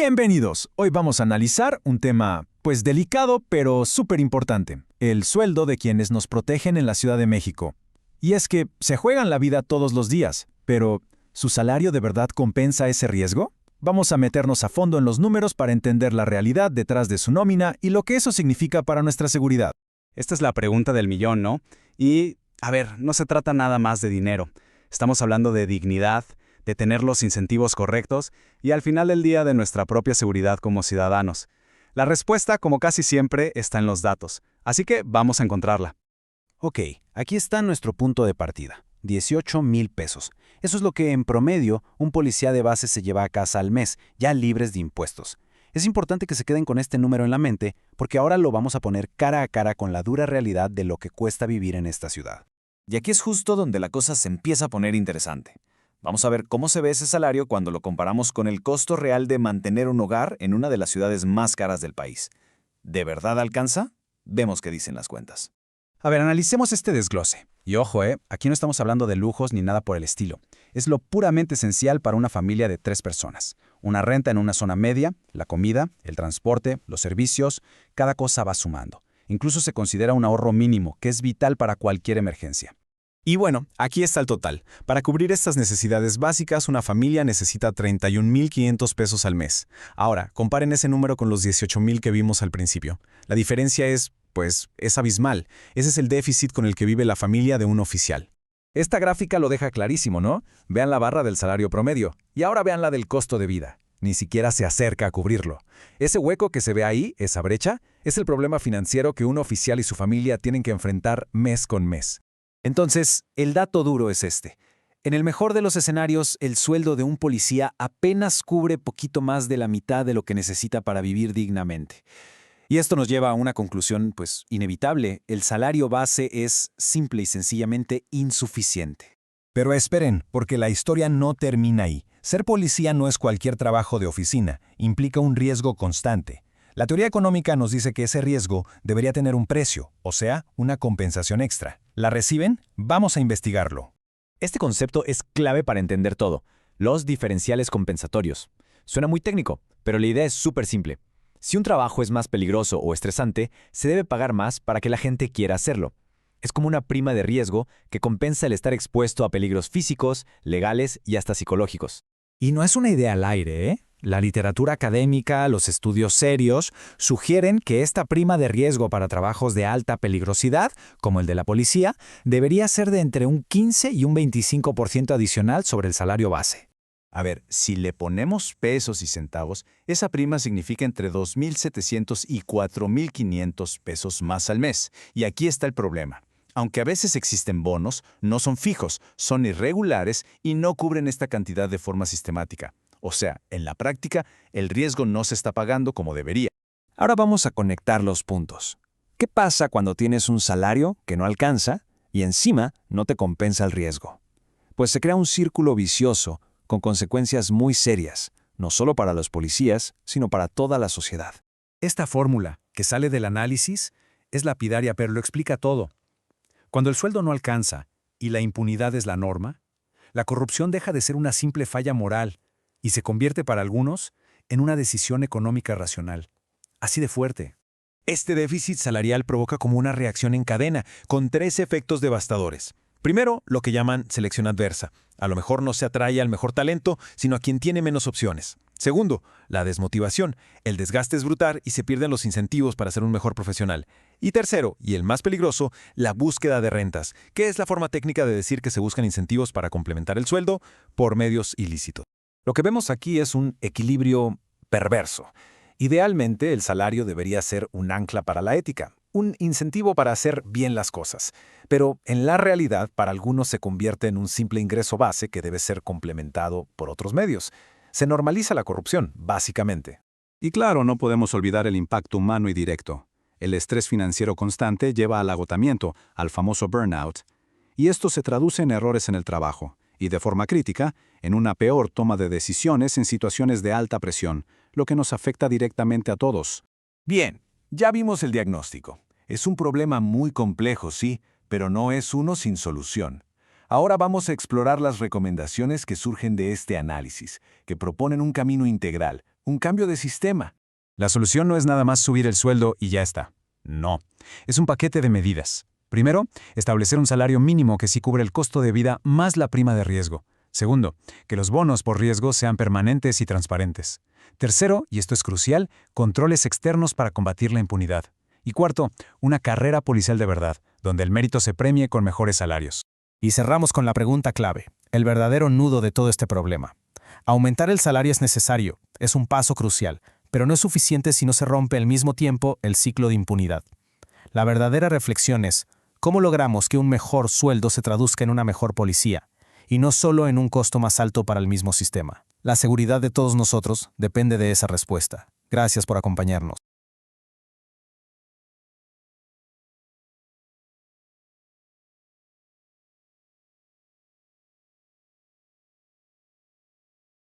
Bienvenidos. Hoy vamos a analizar un tema, pues delicado, pero súper importante. El sueldo de quienes nos protegen en la Ciudad de México. Y es que se juegan la vida todos los días, pero ¿su salario de verdad compensa ese riesgo? Vamos a meternos a fondo en los números para entender la realidad detrás de su nómina y lo que eso significa para nuestra seguridad. Esta es la pregunta del millón, ¿no? Y, a ver, no se trata nada más de dinero. Estamos hablando de dignidad, de tener los incentivos correctos y al final del día de nuestra propia seguridad como ciudadanos. La respuesta, como casi siempre, está en los datos. Así que vamos a encontrarla. Ok, aquí está nuestro punto de partida. 18,000 pesos. Eso es lo que en promedio un policía de base se lleva a casa al mes, ya libres de impuestos. Es importante que se queden con este número en la mente porque ahora lo vamos a poner cara a cara con la dura realidad de lo que cuesta vivir en esta ciudad. Y aquí es justo donde la cosa se empieza a poner interesante. Vamos a ver cómo se ve ese salario cuando lo comparamos con el costo real de mantener un hogar en una de las ciudades más caras del país. ¿De verdad alcanza? Vemos qué dicen las cuentas. A ver, analicemos este desglose. Y ojo, aquí no estamos hablando de lujos ni nada por el estilo. Es lo puramente esencial para una familia de 3 personas. Una renta en una zona media, la comida, el transporte, los servicios, cada cosa va sumando. Incluso se considera un ahorro mínimo, que es vital para cualquier emergencia. Y bueno, aquí está el total. Para cubrir estas necesidades básicas, una familia necesita 31,500 pesos al mes. Ahora, comparen ese número con los 18,000 que vimos al principio. La diferencia es abismal. Ese es el déficit con el que vive la familia de un oficial. Esta gráfica lo deja clarísimo, ¿no? Vean la barra del salario promedio. Y ahora vean la del costo de vida. Ni siquiera se acerca a cubrirlo. Ese hueco que se ve ahí, esa brecha, es el problema financiero que un oficial y su familia tienen que enfrentar mes con mes. Entonces, el dato duro es este. En el mejor de los escenarios, el sueldo de un policía apenas cubre poquito más de la mitad de lo que necesita para vivir dignamente. Y esto nos lleva a una conclusión, inevitable. El salario base es simple y sencillamente insuficiente. Pero esperen, porque la historia no termina ahí. Ser policía no es cualquier trabajo de oficina, implica un riesgo constante. La teoría económica nos dice que ese riesgo debería tener un precio, o sea, una compensación extra. ¿La reciben? Vamos a investigarlo. Este concepto es clave para entender todo. Los diferenciales compensatorios. Suena muy técnico, pero la idea es súper simple. Si un trabajo es más peligroso o estresante, se debe pagar más para que la gente quiera hacerlo. Es como una prima de riesgo que compensa el estar expuesto a peligros físicos, legales y hasta psicológicos. Y no es una idea al aire, ¿eh? La literatura académica, los estudios serios, sugieren que esta prima de riesgo para trabajos de alta peligrosidad, como el de la policía, debería ser de entre un 15 y un 25% adicional sobre el salario base. A ver, si le ponemos pesos y centavos, esa prima significa entre 2,700 y 4,500 pesos más al mes. Y aquí está el problema. Aunque a veces existen bonos, no son fijos, son irregulares y no cubren esta cantidad de forma sistemática. O sea, en la práctica, el riesgo no se está pagando como debería. Ahora vamos a conectar los puntos. ¿Qué pasa cuando tienes un salario que no alcanza y encima no te compensa el riesgo? Pues se crea un círculo vicioso con consecuencias muy serias, no solo para los policías, sino para toda la sociedad. Esta fórmula, que sale del análisis, es lapidaria, pero lo explica todo. Cuando el sueldo no alcanza y la impunidad es la norma, la corrupción deja de ser una simple falla moral y se convierte para algunos en una decisión económica racional. Así de fuerte. Este déficit salarial provoca como una reacción en cadena, con 3 efectos devastadores. Primero, lo que llaman selección adversa. A lo mejor no se atrae al mejor talento, sino a quien tiene menos opciones. Segundo, la desmotivación. El desgaste es brutal y se pierden los incentivos para ser un mejor profesional. Y tercero, y el más peligroso, la búsqueda de rentas, que es la forma técnica de decir que se buscan incentivos para complementar el sueldo por medios ilícitos. Lo que vemos aquí es un equilibrio perverso. Idealmente, el salario debería ser un ancla para la ética, un incentivo para hacer bien las cosas. Pero en la realidad, para algunos se convierte en un simple ingreso base que debe ser complementado por otros medios. Se normaliza la corrupción, básicamente. Y claro, no podemos olvidar el impacto humano y directo. El estrés financiero constante lleva al agotamiento, al famoso burnout. Y esto se traduce en errores en el trabajo. Y de forma crítica, en una peor toma de decisiones en situaciones de alta presión, lo que nos afecta directamente a todos. Bien, ya vimos el diagnóstico. Es un problema muy complejo, sí, pero no es uno sin solución. Ahora vamos a explorar las recomendaciones que surgen de este análisis, que proponen un camino integral, un cambio de sistema. La solución no es nada más subir el sueldo y ya está. No, es un paquete de medidas. Primero, establecer un salario mínimo que sí cubre el costo de vida más la prima de riesgo. Segundo, que los bonos por riesgo sean permanentes y transparentes. Tercero, y esto es crucial, controles externos para combatir la impunidad. Y cuarto, una carrera policial de verdad, donde el mérito se premie con mejores salarios. Y cerramos con la pregunta clave, el verdadero nudo de todo este problema. Aumentar el salario es necesario, es un paso crucial, pero no es suficiente si no se rompe al mismo tiempo el ciclo de impunidad. La verdadera reflexión es, ¿cómo logramos que un mejor sueldo se traduzca en una mejor policía? Y no solo en un costo más alto para el mismo sistema. La seguridad de todos nosotros depende de esa respuesta. Gracias por acompañarnos.